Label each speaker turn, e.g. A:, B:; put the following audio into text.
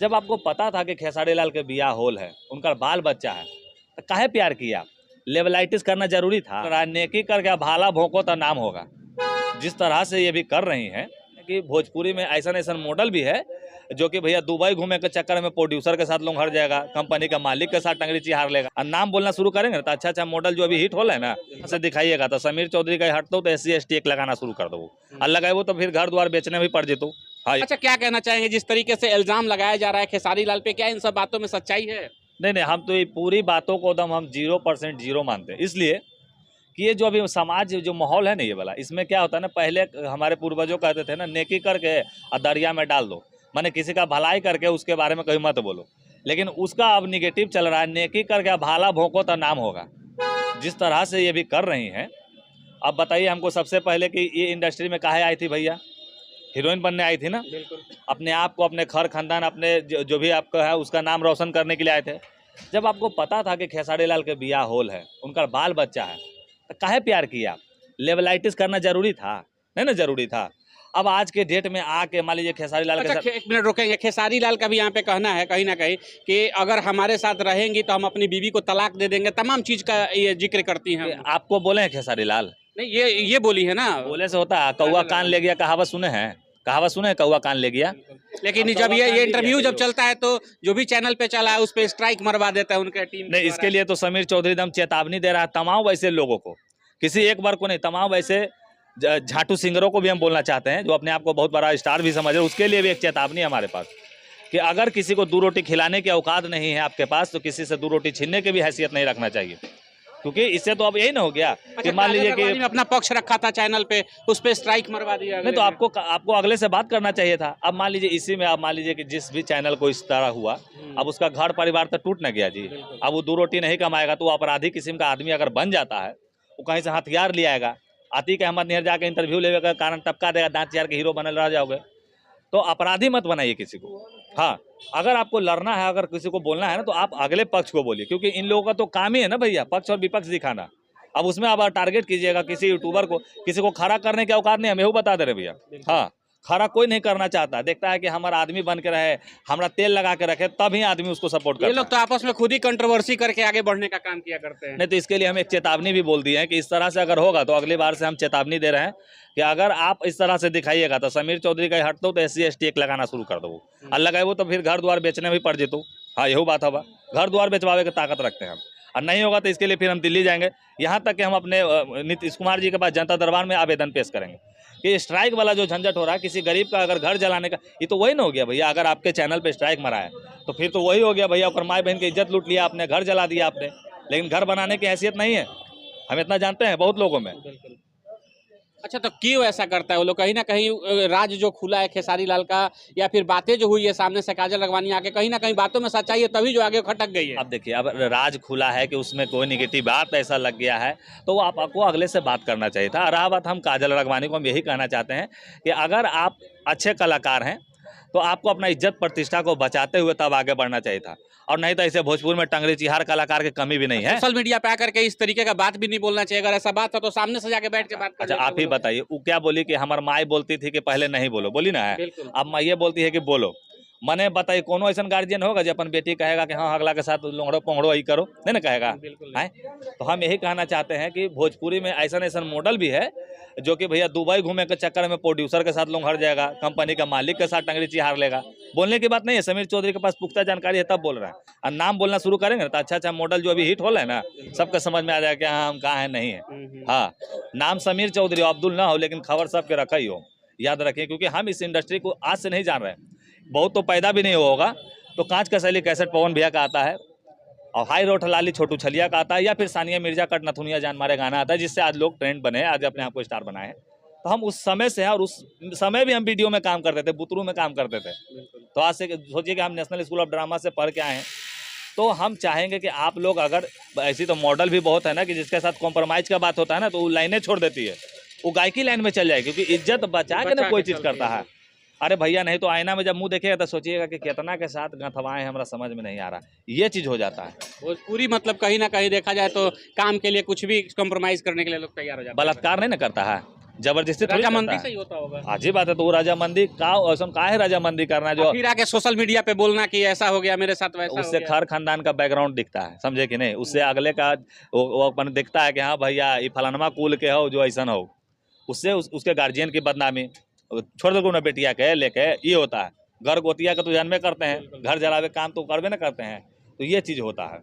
A: जब आपको पता था कि खेसारी लाल के बिया होल है, उनका बाल बच्चा है, तो काहे प्यार किया? लेवलाइटिस करना जरूरी था? राजनीति करके भाला भोंको तो नाम होगा। जिस तरह से ये भी कर रही हैं कि भोजपुरी में ऐसा ऐसा मॉडल भी है जो कि भैया दुबई घूमे के चक्कर में प्रोड्यूसर के साथ लोग हट जाएगा, कंपनी का मालिक के साथ टंगड़ी चिहार लेगा और नाम बोलना शुरू करेंगे तो अच्छा मॉडल जो अभी हिट हो रहा है ना से दिखाइएगा तो समीर चौधरी का हट दो तो SC/ST एक लगाना शुरू कर दो और लगाए वो तो फिर घर द्वार बेचने भी पड़ जेतो। हाँ,
B: अच्छा, क्या कहना चाहेंगे जिस तरीके से इल्जाम लगाया जा रहा है खेसारी लाल पे, क्या इन सब बातों में सच्चाई है?
A: नहीं, हम तो ये पूरी बातों को एकदम हम 0% जीरो मानते हैं, इसलिए कि ये जो अभी समाज जो माहौल है ना ये वाला, इसमें क्या होता है ना, पहले हमारे पूर्वजों कहते थे ना, नेकी करके और दरिया में डाल दो, माने किसी का भलाई करके उसके बारे में कभी मत बोलो। लेकिन उसका अब निगेटिव चल रहा है, नेकी करके भाला भोंको तो नाम होगा। जिस तरह से ये भी कर रही हैं, अब बताइए हमको सबसे पहले कि ये इंडस्ट्री में काहे आई थी भैया? हीरोइन बनने आई थी ना, अपने आप को, अपने घर खानदान, अपने जो भी आपका है उसका नाम रोशन करने के लिए आए थे। जब आपको पता था कि खेसारी लाल के बिया होल है, उनका बाल बच्चा है, तो काहे प्यार किया? लेवलाइटिस करना जरूरी था? नहीं ना जरूरी था। अब आज के डेट में आके मान लीजिए खेसारी लाल के साथ,
B: एक मिनट रुकेंगे। खेसारी लाल का भी यहाँ पे कहना है कहीं ना कहीं कि अगर हमारे साथ रहेंगी तो हम अपनी बीवी को तलाक दे देंगे, तमाम चीज का ये जिक्र करती हैं।
A: आपको बोले हैं खेसारी लाल?
B: नहीं, ये बोली है ना।
A: बोले से होता है? कौआ कान ले गया कहावत सुने हैं? कहावत सुने हैं, कौआ कान ले गया।
B: लेकिन जब ये इंटरव्यू जब चलता है तो जो भी चैनल पे चला है उस पे स्ट्राइक मरवा देता है उनके टीम।
A: नहीं, इसके लिए तो समीर चौधरी एकदम चेतावनी दे रहा है तमाम वैसे लोगों को, किसी एक बार को नहीं, तमाम वैसे झाटू सिंगरों को भी हम बोलना चाहते हैं जो अपने आप को बहुत बड़ा स्टार भी समझ रहे, उसके लिए भी एक चेतावनी है हमारे पास कि अगर किसी को 2 रोटी खिलाने की औकात नहीं है आपके पास तो किसी से 2 रोटी छीनने की भी हैसियत नहीं रखना चाहिए, क्योंकि इससे तो अब यही ना हो गया कि मान लीजिए कि
B: अपना पक्ष रखा था चैनल पे, उस पे स्ट्राइक मरवा दिया।
A: नहीं तो आपको अगले से बात करना चाहिए था। अब मान लीजिए इसी में, आप मान लीजिए कि जिस भी चैनल को इस तरह हुआ, अब उसका घर परिवार तो टूट न गया जी। अब वो 2 रोटी नहीं कमाएगा तो वो अपराधी किस्म का आदमी अगर बन जाता है, वो कहीं से हथियार ले आएगा, आतिक अहमद निहर जाके इंटरव्यू लेने का कारण टपका देगा, दांत चियार के हीरो बनल रह जाओगे। तो अपराधी मत बनाइए किसी को। हाँ, अगर आपको लड़ना है, अगर किसी को बोलना है ना, तो आप अगले पक्ष को बोलिए, क्योंकि इन लोगों का तो काम ही है ना भैया, पक्ष और विपक्ष दिखाना। अब उसमें आप टारगेट कीजिएगा किसी यूट्यूबर को, किसी को खड़ा करने की औकात नहीं, हमें वो बता दे रहे भैया। हाँ, खड़ा कोई नहीं करना चाहता, देखता है कि हमारा आदमी बन के रहे, हमारा तेल लगा के रखे, तभी आदमी उसको सपोर्ट करता है।
B: ये लोग तो आपस में खुद ही कंट्रोवर्सी करके आगे बढ़ने का काम किया करते हैं।
A: नहीं तो इसके लिए हम एक चेतावनी भी बोल दी है कि इस तरह से अगर होगा तो अगली बार से हम चेतावनी दे रहे हैं कि अगर आप इस तरह से दिखाइएगा तो समीर चौधरी का हट दो तो SC/ST एक लगाना शुरू कर दो और लगाए वो तो फिर घर द्वार बेचने भी पड़ जेतो। हाँ, यही बात होगा, घर द्वार बेचवावे की ताकत रखते हैं हम, और नहीं होगा तो इसके लिए फिर हम दिल्ली जाएंगे, यहाँ तक कि हम अपने नीतीश कुमार जी के पास जनता दरबार में आवेदन पेश करेंगे कि स्ट्राइक वाला जो झंझट हो रहा है, किसी गरीब का अगर घर जलाने का, ये तो वही ना हो गया भैया। अगर आपके चैनल पे स्ट्राइक मरा है तो फिर तो वही हो गया भैया, और माई बहन की इज्जत लूट लिया आपने, घर जला दिया आपने, लेकिन घर बनाने की हैसियत नहीं है, हम इतना जानते हैं बहुत लोगों में।
B: अच्छा, तो क्यों ऐसा करता है वो लोग? कहीं ना कहीं राज जो खुला है खेसारी लाल का, या फिर बातें जो हुई है सामने से काजल राघवानी आके, कहीं ना कहीं बातों में सच्चाई है तभी जो आगे खटक गई है।
A: अब देखिए, अब राज खुला है कि उसमें कोई निगेटिव बात ऐसा लग गया है तो वो आपको अगले से बात करना चाहिए था। रहा बात हम काजल राघवानी को हम यही कहना चाहते हैं कि अगर आप अच्छे कलाकार हैं तो आपको अपना इज्जत प्रतिष्ठा को बचाते हुए तब आगे बढ़ना चाहिए था, और नहीं तो ऐसे भोजपुर में टंगड़ी चिहार कलाकार की कमी भी नहीं है।
B: सोशल मीडिया पे आकर के इस तरीके का बात भी नहीं बोलना चाहिए, अगर ऐसा बात था तो सामने से जाके बैठ के बात कर।
A: अच्छा, आप ही बताइए, वो क्या बोली कि हमार माई बोलती थी कि पहले नहीं बोलो, बोली ना है, अब माँ ये बोलती है कि बोलो। मने बताइए, कोनो ऐसा गार्जियन होगा जो अपन बेटी कहेगा कि हाँ अगला के साथ लोंगड़ो पोंगड़ो ही करो, नहीं ना कहेगा है? तो हम यही कहना चाहते हैं कि भोजपुरी में ऐसा ऐसा मॉडल भी है जो कि भैया दुबई घूमे के चक्कर में प्रोड्यूसर के साथ लोग हट जाएगा, कंपनी का मालिक के साथ टंगड़ी चिहार लेगा। बोलने की बात नहीं है, समीर चौधरी के पास पुख्ता जानकारी है तब बोल रहा है, और नाम बोलना शुरू करेंगे तो अच्छा मॉडल जो अभी हिट हो रहा है ना, सबके समझ में आ जाएगा कि हाँ हम कहाँ हैं, नहीं है। हाँ, नाम समीर चौधरी अब्दुल ना हो, लेकिन खबर सबके रखा ही हो, याद रखिए, क्योंकि हम इस इंडस्ट्री को आज से नहीं जान रहे हैं, बहुत तो पैदा भी नहीं होगा। तो कांच का शैली कैसेट पवन भैया का आता है, और हाई रोड लाली छोटू छलिया का आता है, या फिर सानिया मिर्जा कट नथुनिया जान मारे गाना आता है, जिससे आज लोग ट्रेंड बने, आज अपने आप को स्टार बनाए हैं। तो हम उस समय से हैं, और उस समय भी हम वीडियो में काम करते थे, बुतरू में काम करते थे। तो आज से सोचिए कि हम नेशनल स्कूल ऑफ ड्रामा से पढ़ के आए हैं, तो हम चाहेंगे कि आप लोग, अगर ऐसी तो मॉडल भी बहुत है ना कि जिसके साथ कॉम्प्रोमाइज का बात होता है ना तो वो लाइनें छोड़ देती है, वो गायकी लाइन में चल जाए, क्योंकि इज्जत बचा के ना कोई चीज़ करता है। अरे भैया, नहीं तो आईना में जब मुंह देखेगा तो सोचिएगा कि कितना के साथ गंथवाएं, हमारा समझ में नहीं आ रहा, ये चीज़ हो जाता है।
B: भोजपुरी मतलब कहीं ना कहीं देखा जाए तो काम के लिए कुछ भी कॉम्प्रोमाइज करने के लिए लोग तैयार हो जाते हैं।
A: बलात्कार नहीं ना करता है, जबरदस्ती थोड़ी
B: राजामंदी
A: करता
B: से
A: है।
B: ही होता होगा।
A: अजीब बात है, तो वो राजामंदी का ऐसा का है राजामंदी करना जो
B: फिर आके सोशल मीडिया पे बोलना कि ऐसा हो गया मेरे साथ, वैसा हो
A: उससे
B: गया।
A: हर खानदान का बैकग्राउंड दिखता है, समझे कि नहीं। उससे अगले का वो अपन दिखता है कि हाँ भैया ये फलानमा कुल के हो जो ऐसा हो, उससे उसके गार्जियन की बदनामी छोड़ दो ना, बेटिया के लेके ये होता है। घर गोतिया का तो जन्मे करते हैं, घर जलावे काम तो करवे ना करते हैं, तो ये चीज़ होता है।